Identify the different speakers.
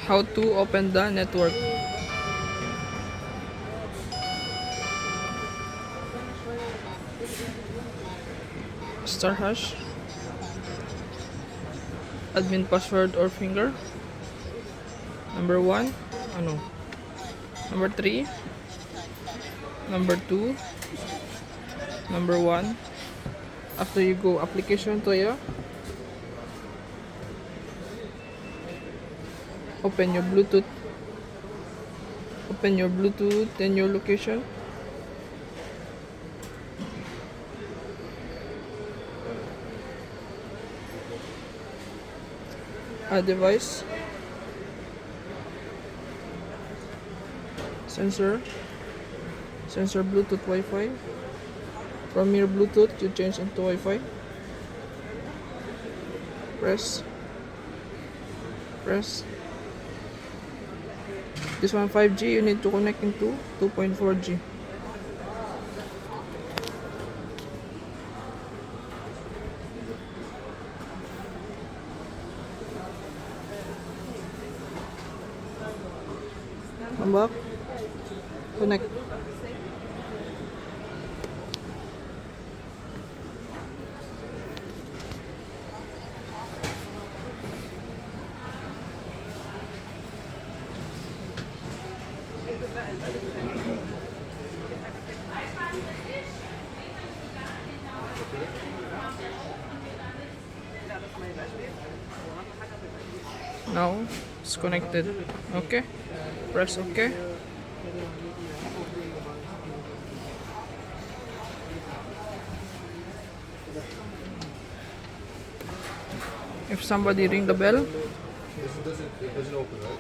Speaker 1: How to open the network. Star hash, admin password or finger. Number 1, ano? Number 3, number 2, number 1. After you go application Tuya, open your Bluetooth. Open your Bluetooth and your location. Add device. Sensor Bluetooth Wi-Fi. From your Bluetooth you change into Wi-Fi. Press. This one 5G, you need to connect into 2.4G. Come back. Connect. Now it's connected. Okay, press OK. If somebody ring the bell,
Speaker 2: It doesn't open, right?